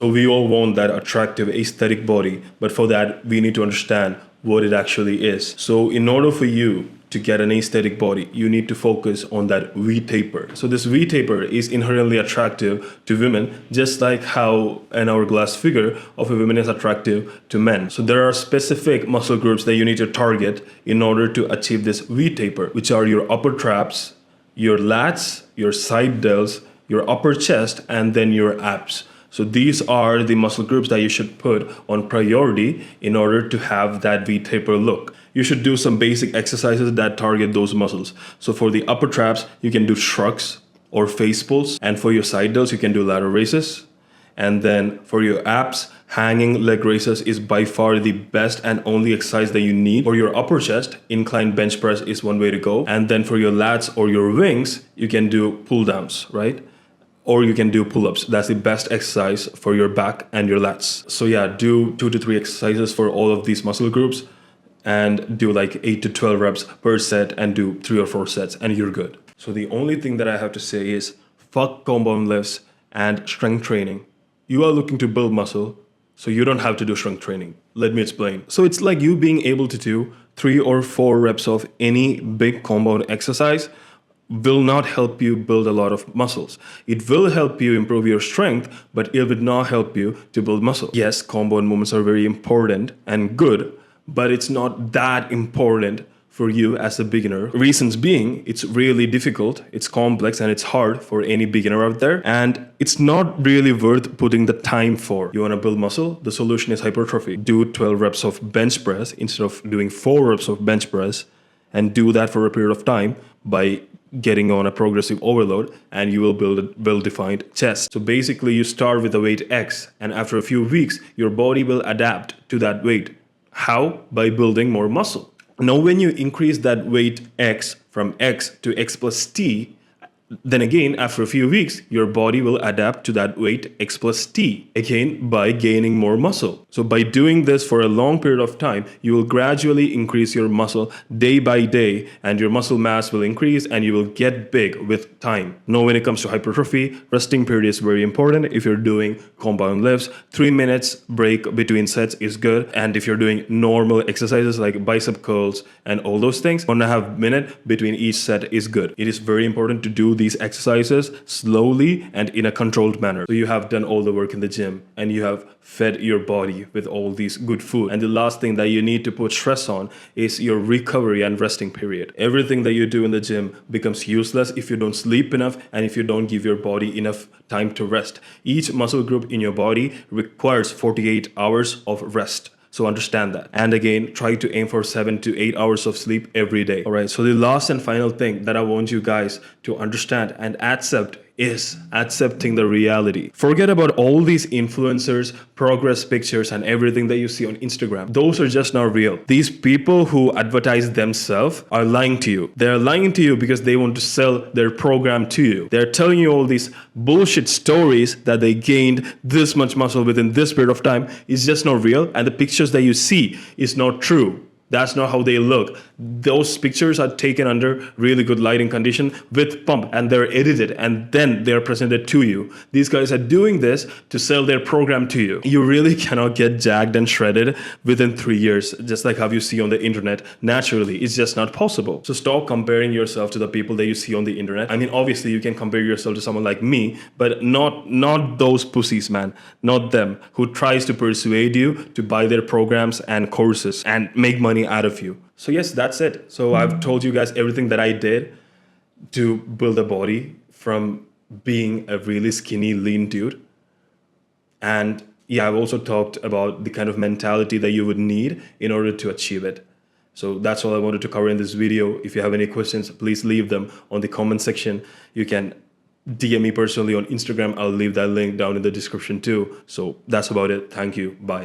So we all want that attractive aesthetic body, but for that we need to understand what it actually is. So in order for you to get an aesthetic body, you need to focus on that V taper. So this V taper is inherently attractive to women, just like how an hourglass figure of a woman is attractive to men. So there are specific muscle groups that you need to target in order to achieve this V taper, which are your upper traps, your lats, your side delts, your upper chest, and then your abs. So these are the muscle groups that you should put on priority in order to have that V taper look. You should do some basic exercises that target those muscles. So for the upper traps, you can do shrugs or face pulls. And for your side delts, you can do ladder raises. And then for your abs, hanging leg raises is by far the best and only exercise that you need. For your upper chest, inclined bench press is one way to go. And then for your lats or your wings, you can do pull downs, right? Or you can do pull-ups. That's the best exercise for your back and your lats. So yeah, do 2 to 3 exercises for all of these muscle groups and do like 8 to 12 reps per set and do 3 or 4 sets and you're good. So the only thing that I have to say is fuck compound lifts and strength training. You are looking to build muscle, so you don't have to do strength training. Let me explain. So it's like you being able to do 3 or 4 reps of any big compound exercise will not help you build a lot of muscles. It will help you improve your strength, but it will not help you to build muscle. Yes, compound movements are very important and good, but it's not that important for you as a beginner. Reasons being, it's really difficult, it's complex, and it's hard for any beginner out there, and it's not really worth putting the time for. You want to build muscle? The solution is hypertrophy. Do 12 reps of bench press instead of doing 4 reps of bench press, and do that for a period of time by getting on a progressive overload, and you will build a well-defined chest. So basically you start with the weight X, and after a few weeks your body will adapt to that weight. How? By building more muscle. Now when you increase that weight X from X to X plus T, then again, after a few weeks, your body will adapt to that weight X plus T, again by gaining more muscle. So by doing this for a long period of time, you will gradually increase your muscle day by day, and your muscle mass will increase and you will get big with time. Now when it comes to hypertrophy, resting period is very important. If you're doing compound lifts, 3 minutes break between sets is good. And if you're doing normal exercises like bicep curls and all those things, 1.5 minutes between each set is good. It is very important to do these exercises slowly and in a controlled manner. So you have done all the work in the gym and you have fed your body with all these good food. And the last thing that you need to put stress on is your recovery and resting period. Everything that you do in the gym becomes useless if you don't sleep enough and if you don't give your body enough time to rest. Each muscle group in your body requires 48 hours of rest. So understand that. And again, try to aim for 7 to 8 hours of sleep every day. All right. So the last and final thing that I want you guys to understand and accept is accepting the reality. Forget about all these influencers, progress pictures, and everything that you see on Instagram. Those are just not real. These people who advertise themselves are lying to you. They're lying to you because they want to sell their program to you. They're telling you all these bullshit stories that they gained this much muscle within this period of time. It's just not real. And the pictures that you see is not true. That's not how they look. Those pictures are taken under really good lighting condition with pump, and they're edited and then they're presented to you. These guys are doing this to sell their program to you. You really cannot get jacked and shredded within 3 years, just like how you see on the internet naturally. It's just not possible. So stop comparing yourself to the people that you see on the internet. I mean, obviously you can compare yourself to someone like me, but not those pussies, man. Not them, who tries to persuade you to buy their programs and courses and make money out of you. So yes, that's it. So I've told you guys everything that I did to build a body from being a really skinny, lean dude. And yeah, I've also talked about the kind of mentality that you would need in order to achieve it. So that's all I wanted to cover in this video. If you have any questions, please leave them on the comment section. You can DM me personally on Instagram. I'll leave that link down in the description too. So that's about it. Thank you. Bye.